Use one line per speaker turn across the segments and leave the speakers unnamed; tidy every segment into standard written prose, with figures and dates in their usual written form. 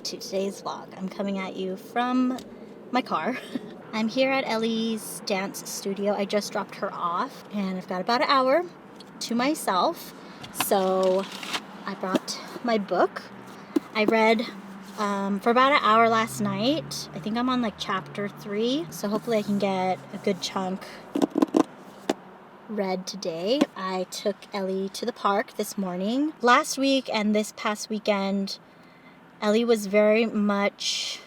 to today's vlog. I'm coming at you from my car. I'm here at Ellie's dance studio. I just dropped her off and I've got about an hour to myself. So I brought my book. I read for about an hour last night. I think I'm on like chapter 3. So hopefully I can get a good chunk read today. I took Ellie to the park this morning. Last week and this past weekend, Ellie was very much,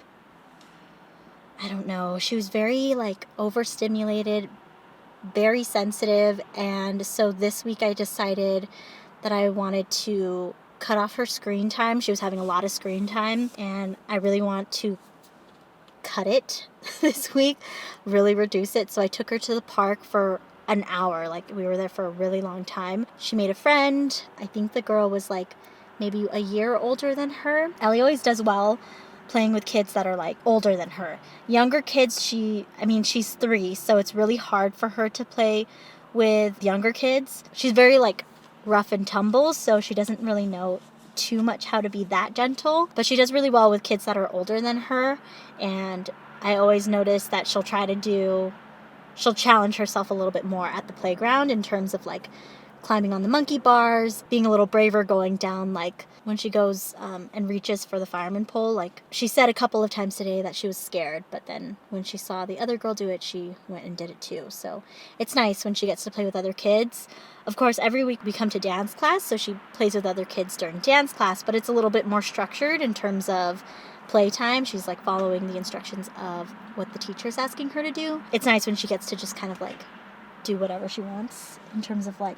I don't know, she was very like overstimulated, very sensitive, and so this week I decided that I wanted to cut off her screen time. She was having a lot of screen time and I really want to cut it this week, really reduce it. So I took her to the park for an hour. Like, we were there for a really long time. She made a friend. I think the girl was like maybe a year older than her. Ellie always does well playing with kids that are like older than her. Younger kids, she's 3, so it's really hard for her to play with younger kids. She's very like rough and tumble, so she doesn't really know too much how to be that gentle, but she does really well with kids that are older than her. And I always notice that she'll challenge herself a little bit more at the playground in terms of like climbing on the monkey bars, being a little braver going down, like when she goes and reaches for the fireman pole. Like, she said a couple of times today that she was scared, but then when she saw the other girl do it, she went and did it too. So it's nice when she gets to play with other kids. Of course, every week we come to dance class, so she plays with other kids during dance class, but it's a little bit more structured in terms of playtime. She's like following the instructions of what the teacher's asking her to do. It's nice when she gets to just kind of like do whatever she wants in terms of like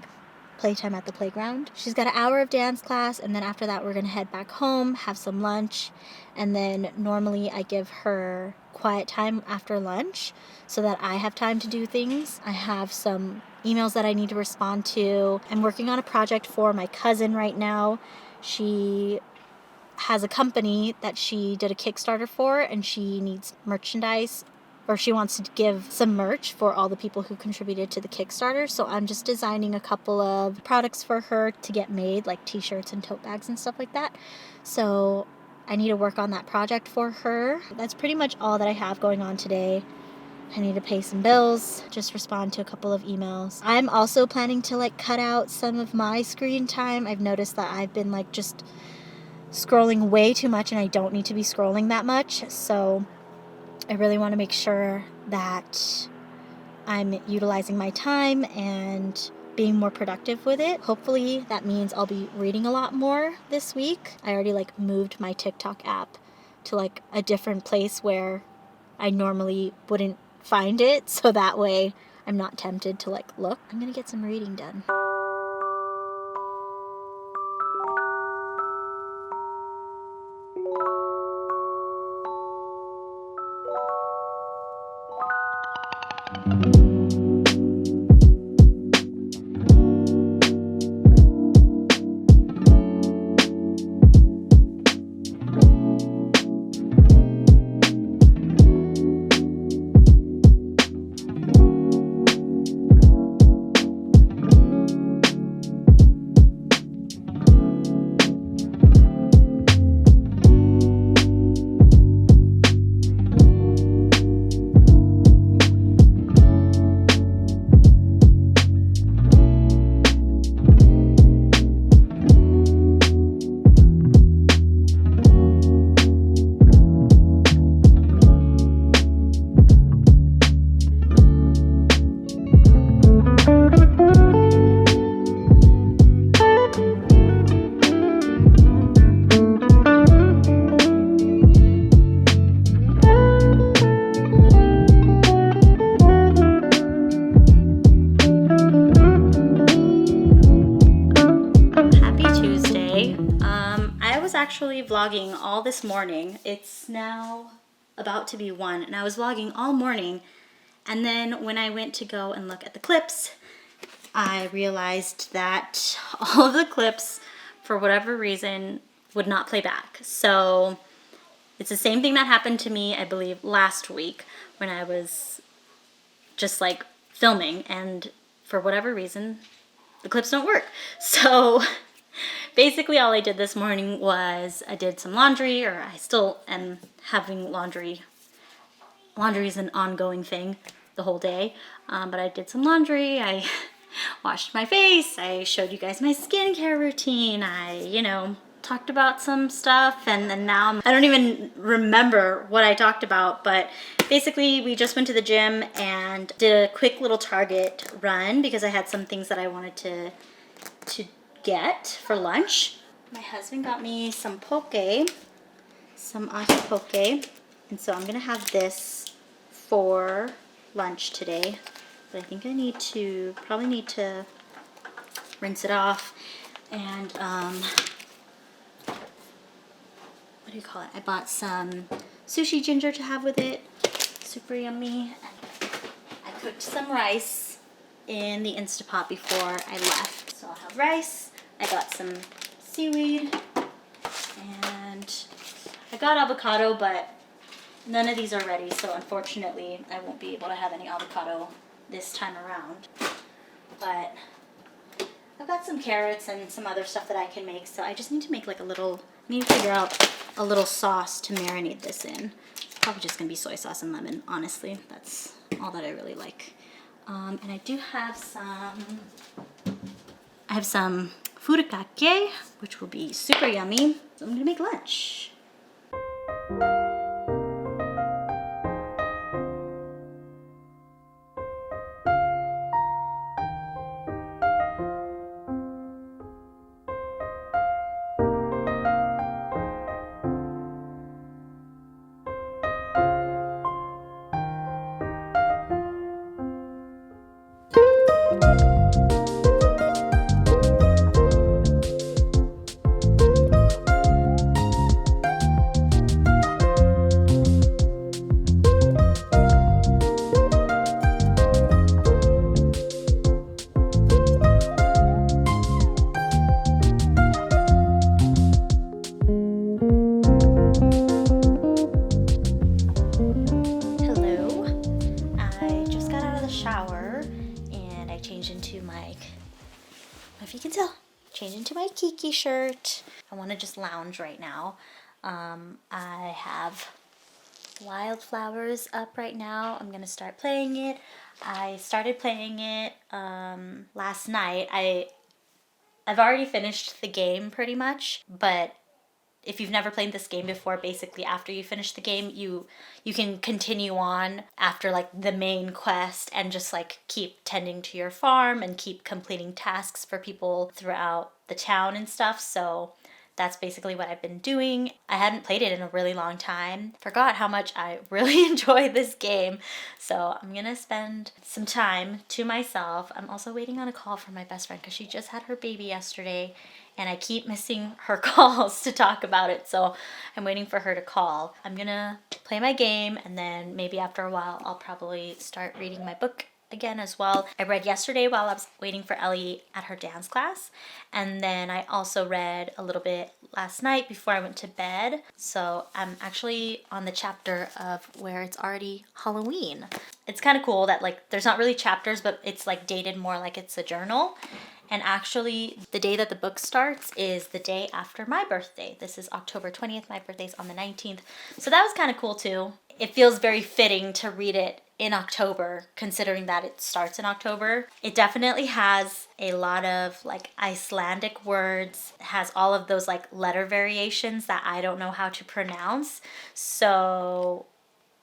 playtime at the playground. She's got an hour of dance class, and then after that we're gonna head back home, have some lunch, and then normally I give her quiet time after lunch so that I have time to do things. I have some emails that I need to respond to. I'm working on a project for my cousin right now. She has a company that she did a Kickstarter for, and she needs merchandise, or she wants to give some merch for all the people who contributed to the Kickstarter. So I'm just designing a couple of products for her to get made, like t-shirts and tote bags and stuff like that. So I need to work on that project for her. That's pretty much all that I have going on today. I need to pay some bills, just respond to a couple of emails. I'm also planning to like cut out some of my screen time. I've noticed that I've been like just scrolling way too much, and I don't need to be scrolling that much. So I really want to make sure that I'm utilizing my time and being more productive with it. Hopefully that means I'll be reading a lot more this week. I already like moved my TikTok app to like a different place where I normally wouldn't find it, so that way I'm not tempted to like look. I'm gonna get some reading done. Actually vlogging all this morning. It's now about to be 1, and I was vlogging all morning, and then when I went to go and look at the clips, I realized that all of the clips, for whatever reason, would not play back. So it's the same thing that happened to me, I believe, last week when I was just like filming, and for whatever reason the clips don't work. So Basically all I did this morning was I did some laundry, or I still am having laundry. Laundry is an ongoing thing the whole day, but I did some laundry, I washed my face, I showed you guys my skincare routine, I, you know, talked about some stuff, and then now I don't even remember what I talked about, but basically we just went to the gym and did a quick little Target run because I had some things that I wanted to get for lunch. My husband got me some poke, some ahi poke, and so I'm gonna have this for lunch today, but I think I probably need to rinse it off, and what do you call it? I bought some sushi ginger to have with it, super yummy. I cooked some rice in the Instapot before I left, so I'll have rice. I got some seaweed, and I got avocado, but none of these are ready, so unfortunately I won't be able to have any avocado this time around. But I've got some carrots and some other stuff that I can make, so I just need to make like I need to figure out a little sauce to marinate this in. Probably just gonna be soy sauce and lemon, honestly. That's all that I really like. And I do have some furikake, which will be super yummy. So I'm gonna make lunch. Change into my Kiki shirt. I want to just lounge right now. I have Wylde Flowers up right now. I'm gonna start playing it. I started playing it last night. I've already finished the game pretty much, but if you've never played this game before, basically after you finish the game, you can continue on after like the main quest and just like keep tending to your farm and keep completing tasks for people throughout the town and stuff. So that's basically what I've been doing. I hadn't played it in a really long time. Forgot how much I really enjoy this game. So I'm gonna spend some time to myself. I'm also waiting on a call from my best friend because she just had her baby yesterday, and I keep missing her calls to talk about it, so I'm waiting for her to call. I'm gonna play my game, and then maybe after a while I'll probably start reading my book again as well. I read yesterday while I was waiting for Ellie at her dance class, and then I also read a little bit last night before I went to bed. So I'm actually on the chapter of where it's already Halloween. It's kind of cool that like there's not really chapters, but it's like dated more like it's a journal. And actually, the day that the book starts is the day after my birthday. This is October 20th. My birthday's on the 19th. So that was kind of cool too. It feels very fitting to read it in October, considering that it starts in October. It definitely has a lot of like Icelandic words. It has all of those like letter variations that I don't know how to pronounce. So...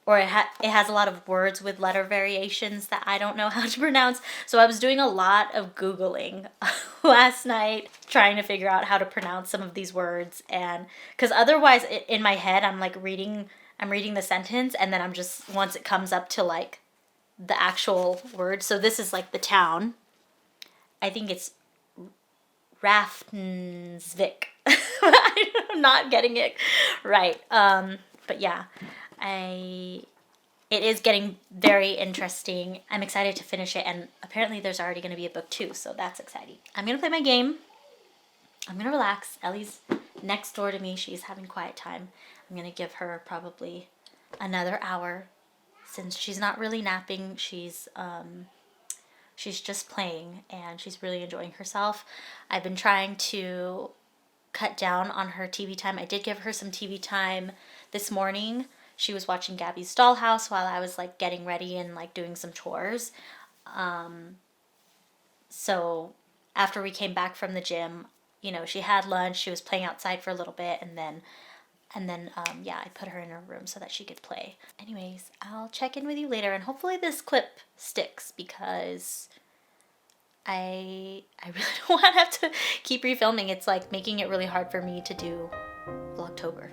or it has a lot of words with letter variations that I don't know how to pronounce. So I was doing a lot of Googling last night, trying to figure out how to pronounce some of these words. And because otherwise in my head, I'm reading the sentence, and then I'm just, once it comes up to like the actual word. So this is like the town. I think it's Rafnsvik. I'm not getting it right. But yeah. It is getting very interesting. I'm excited to finish it, and apparently there's already going to be a book too, so that's exciting. I'm going to play my game. I'm going to relax. Ellie's next door to me. She's having quiet time. I'm going to give her probably another hour since she's not really napping. She's She's just playing and she's really enjoying herself. I've been trying to cut down on her TV time. I did give her some TV time this morning. She was watching Gabby's Dollhouse while I was like getting ready and like doing some chores. So after we came back from the gym, you know, she had lunch, she was playing outside for a little bit, and then yeah, I put her in her room so that she could play. Anyways, I'll check in with you later, and hopefully this clip sticks, because I really don't want to have to keep refilming. It's like making it really hard for me to do Vlogtober.